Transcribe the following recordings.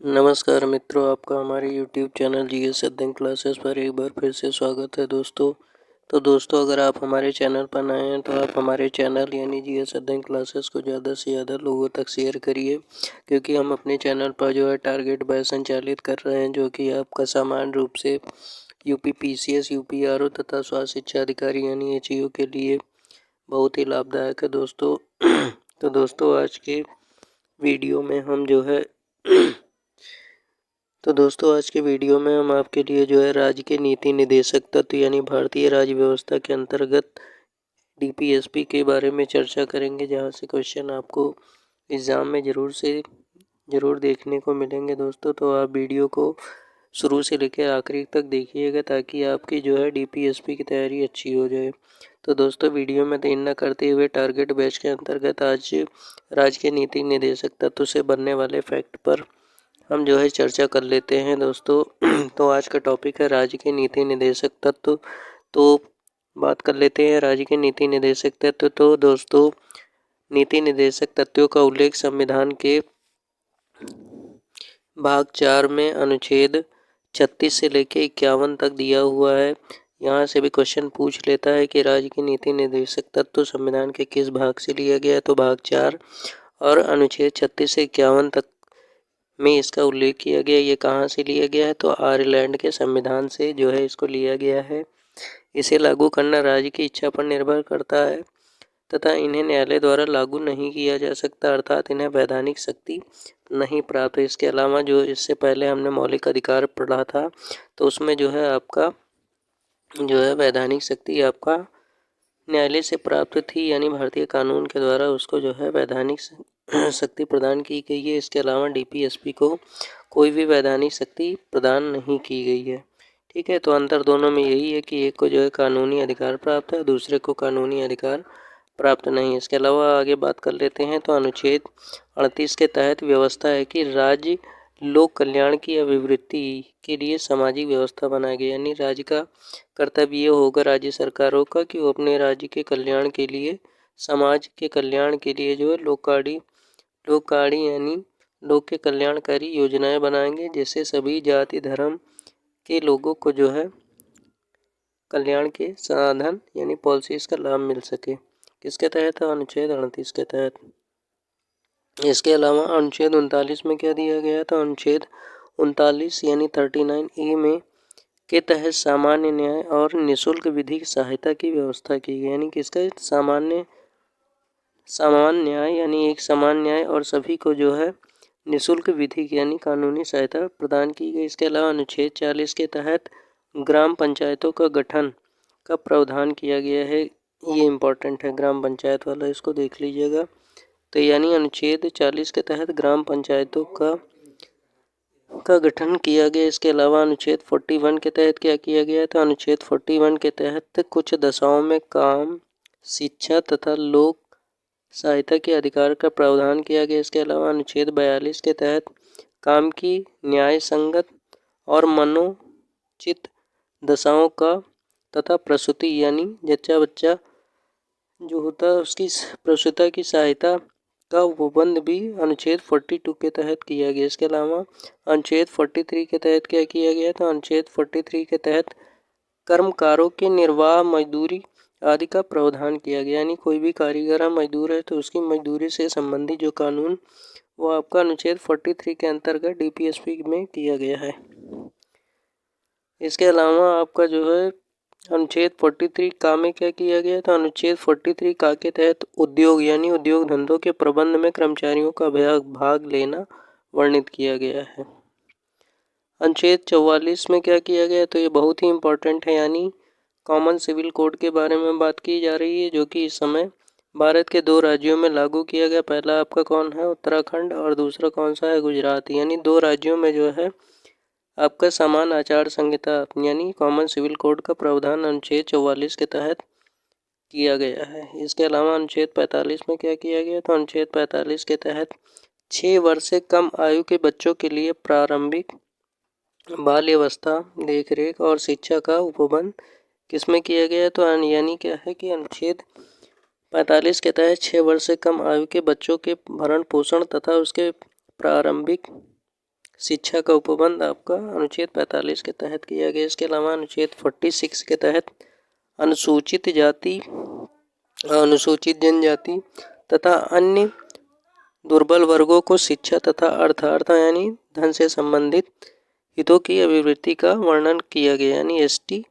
नमस्कार मित्रों, आपका हमारे YouTube चैनल जीएस अध्ययन क्लासेस पर एक बार फिर से स्वागत है दोस्तों। तो दोस्तों, अगर आप हमारे चैनल पर नए हैं तो आप हमारे चैनल यानी जीएस अध्ययन क्लासेस को ज़्यादा से ज़्यादा लोगों तक शेयर करिए, क्योंकि हम अपने चैनल पर जो है टारगेट बैच संचालित कर रहे हैं, जो कि आपका सामान्य रूप से यूपी पीसीएस, यूपीआरओ तथा स्वास्थ्य शिक्षा अधिकारी यानी एचईओ के लिए बहुत ही लाभदायक है दोस्तों। तो दोस्तों, आज के वीडियो में हम जो है आज के वीडियो में हम आपके लिए जो है राज्य के नीति निदेशक तत्व यानी भारतीय राज्य व्यवस्था के अंतर्गत डीपीएसपी के बारे में चर्चा करेंगे, जहां से क्वेश्चन आपको एग्ज़ाम में ज़रूर देखने को मिलेंगे दोस्तों। तो आप वीडियो को शुरू से लेकर आखिरी तक देखिएगा, ताकि आपकी जो है डीपीएसपी की तैयारी अच्छी हो जाए। तो दोस्तों, वीडियो में देर न करते हुए टारगेट बैच के अंतर्गत आज राज्य के नीति निदेशक तत्व से बनने वाले फैक्ट पर हम जो है चर्चा कर लेते हैं दोस्तों। तो आज का टॉपिक है राज्य के नीति निदेशक तत्व। तो बात कर लेते हैं राज्य के नीति निदेशक तत्व। तो दोस्तों, नीति निदेशक तत्वों का उल्लेख संविधान के भाग 4 में अनुच्छेद 36 से लेकर 51 तक दिया हुआ है। यहाँ से भी क्वेश्चन पूछ लेता है कि राज्य के नीति निदेशक तत्व संविधान के किस भाग से लिया गया है। तो भाग 4 और अनुच्छेद 36 से 51 तक में इसका उल्लेख किया गया। ये कहाँ से लिया गया है? तो आयरलैंड के संविधान से जो है इसको लिया गया है। इसे लागू करना राज्य की इच्छा पर निर्भर करता है तथा इन्हें न्यायालय द्वारा लागू नहीं किया जा सकता, अर्थात इन्हें वैधानिक शक्ति नहीं प्राप्त है। इसके अलावा जो इससे पहले हमने मौलिक अधिकार पढ़ा था, तो उसमें जो है आपका जो है वैधानिक शक्ति आपका न्यायालय से प्राप्त थी, यानी भारतीय कानून के द्वारा उसको जो है वैधानिक शक्ति प्रदान की गई है। इसके अलावा डीपीएसपी को कोई भी वैधानिक शक्ति प्रदान नहीं की गई है। ठीक है, तो अंतर दोनों में यही है कि एक को जो है कानूनी अधिकार प्राप्त है, दूसरे को कानूनी अधिकार प्राप्त नहीं है। इसके अलावा आगे बात कर लेते हैं। तो अनुच्छेद 38 के तहत व्यवस्था है कि राज्य लोक कल्याण की अभिवृद्धि के लिए सामाजिक व्यवस्था बनाए गए, यानी राज्य का कर्तव्य ये होगा राज्य सरकारों का कि वो अपने राज्य के कल्याण के लिए, समाज के कल्याण के लिए जो है लोककारी यानी लोक के कल्याणकारी योजनाएं बनाएंगे, जिससे सभी जाति धर्म के लोगों को जो है कल्याण के साधन यानी पॉलिसीज का लाभ मिल सके। किसके तहत? अनुच्छेद 38 के तहत। इसके अलावा अनुच्छेद 39 में क्या दिया गया? तो अनुच्छेद 39 यानी 39A में के तहत सामान्य न्याय और निःशुल्क विधिक सहायता की व्यवस्था की गई, यानी किसका? सामान्य न्याय यानी एक समान न्याय और सभी को जो है निःशुल्क विधिक यानी कानूनी सहायता प्रदान की गई। इसके अलावा अनुच्छेद 40 के तहत ग्राम पंचायतों का गठन का प्रावधान किया गया है। ये इम्पोर्टेंट है, ग्राम पंचायत वाला, इसको देख लीजिएगा। तो यानी अनुच्छेद 40 के तहत ग्राम पंचायतों का गठन किया गया। इसके अलावा अनुच्छेद 41 के तहत क्या किया गया? तो अनुच्छेद 41 के तहत कुछ दशाओं में काम, शिक्षा तथा लोक सहायता के अधिकार का प्रावधान किया गया। इसके अलावा अनुच्छेद 42 के तहत काम की न्याय संगत और मनोचित दशाओं का तथा प्रसूति यानी जच्चा बच्चा जो होता है उसकी प्रसूता की सहायता का उपबंध भी अनुच्छेद 42 के तहत किया गया। इसके अलावा अनुच्छेद 43 के तहत क्या किया गया? तो अनुच्छेद 43 के तहत कर्मकारों के निर्वाह मजदूरी आदि का प्रावधान किया गया, यानी कोई भी कारीगर मजदूर है तो उसकी मजदूरी से संबंधित जो कानून वो आपका अनुच्छेद 43 के अंतर्गत डीपीएसपी में किया गया है। इसके अलावा आपका जो है अनुच्छेद 43 का में क्या किया गया? तो अनुच्छेद 43 का के तहत उद्योग यानी उद्योग धंधों के प्रबंध में कर्मचारियों का भाग लेना वर्णित किया गया है। अनुच्छेद 44 में क्या किया गया? तो ये बहुत ही इम्पोर्टेंट है, यानी कॉमन सिविल कोड के बारे में बात की जा रही है, जो कि इस समय भारत के 2 राज्यों में लागू किया गया। पहला आपका कौन है? उत्तराखंड, और दूसरा कौन सा है? गुजरात। यानी 2 राज्यों में जो है आपका समान आचार संहिता यानी कॉमन सिविल कोड का प्रावधान अनुच्छेद 44 के तहत किया गया है। इसके अलावा अनुच्छेद 45 में क्या किया गया? तो अनुच्छेद 45 के तहत 6 वर्ष से कम आयु के बच्चों के लिए प्रारंभिक बाल्यावस्था, देखरेख और शिक्षा का उपबंध किसमें किया गया? तो यानी क्या है कि अनुच्छेद 45 के तहत 6 वर्ष से कम आयु के बच्चों के भरण पोषण तथा उसके प्रारंभिक शिक्षा का उपबंध आपका अनुच्छेद 45 के तहत किया गया। इसके अलावा अनुच्छेद 46 के तहत अनुसूचित जाति, अनुसूचित जनजाति तथा अन्य दुर्बल वर्गों को शिक्षा तथा अर्थ यानी धन से संबंधित हितों की अभिवृद्धि का वर्णन किया गया। यानी एसटी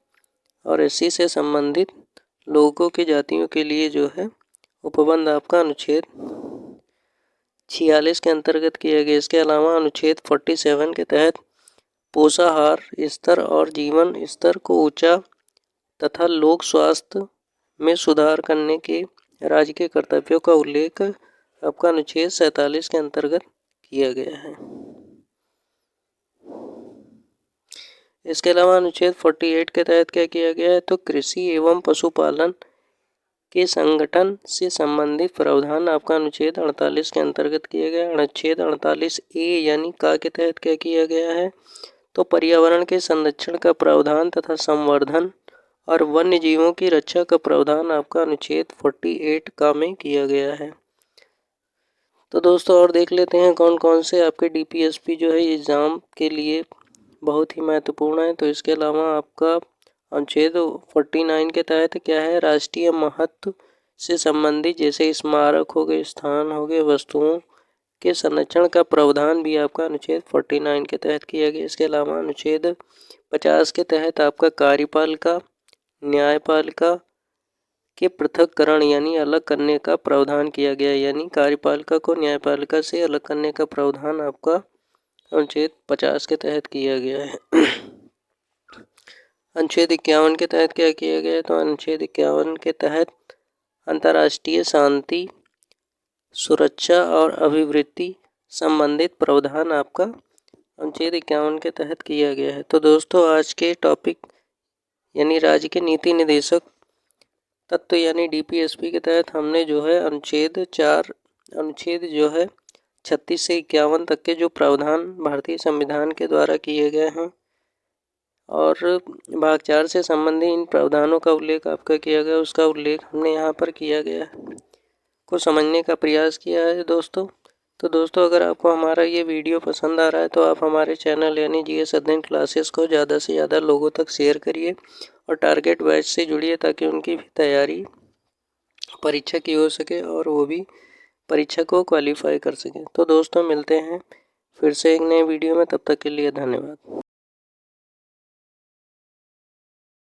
और एससी से संबंधित लोगों की जातियों के लिए जो है उपबंध आपका अनुच्छेद 46 के अंतर्गत किया गया। इसके अलावा अनुच्छेद 47 के तहत पोषाहार स्तर और जीवन स्तर को ऊंचा तथा लोक स्वास्थ्य में सुधार करने के राज्य के कर्तव्यों का उल्लेख आपका अनुच्छेद 47 के अंतर्गत किया गया है। इसके अलावा अनुच्छेद 48 के तहत क्या किया गया है, तो कृषि एवं पशुपालन के संगठन से संबंधित प्रावधान आपका अनुच्छेद 48 के अंतर्गत किया गया। अनुच्छेद 48A यानी का के तहत क्या किया गया है, तो पर्यावरण के संरक्षण का प्रावधान तथा संवर्धन और वन्य जीवों की रक्षा का प्रावधान आपका अनुच्छेद 48 का में किया गया है। तो दोस्तों और देख लेते हैं कौन कौन से आपके डीपीएसपी जो है एग्ज़ाम के लिए बहुत ही महत्वपूर्ण है। तो इसके अलावा आपका अनुच्छेद 49 के तहत क्या है, राष्ट्रीय महत्व से संबंधित जैसे स्मारक हो गए, स्थान हो गए, वस्तुओं के संरक्षण का प्रावधान भी आपका अनुच्छेद 49 के तहत किया गया। इसके अलावा अनुच्छेद 50 के तहत आपका कार्यपालिका न्यायपालिका के पृथक्करण यानी अलग करने का प्रावधान किया गया। यानी कार्यपालिका को न्यायपालिका से अलग करने का प्रावधान आपका अनुच्छेद 50 के तहत किया गया है। अनुच्छेद 51 के तहत क्या किया गया है, तो अनुच्छेद 51 के तहत अंतर्राष्ट्रीय शांति सुरक्षा और अभिवृद्धि संबंधित प्रावधान आपका अनुच्छेद 51 के तहत किया गया है। तो दोस्तों आज के टॉपिक यानी राज्य के नीति निर्देशक तत्व यानी डीपीएसपी के तहत हमने जो है अनुच्छेद जो है 36 से 51 तक के जो प्रावधान भारतीय संविधान के द्वारा किए गए हैं और भाग 4 से संबंधित इन प्रावधानों का उल्लेख आपका किया गया, उसका उल्लेख हमने यहाँ पर किया गया को समझने का प्रयास किया है दोस्तों। तो दोस्तों अगर आपको हमारा ये वीडियो पसंद आ रहा है तो आप हमारे चैनल यानी जीएस अध्ययन क्लासेस को ज़्यादा से ज़्यादा लोगों तक शेयर करिए और टारगेट बैच से जुड़िए ताकि उनकी भी तैयारी परीक्षा की हो सके और वो भी परीक्षा को क्वालिफाई कर सके। तो दोस्तों मिलते हैं फिर से एक नए वीडियो में, तब तक के लिए धन्यवाद।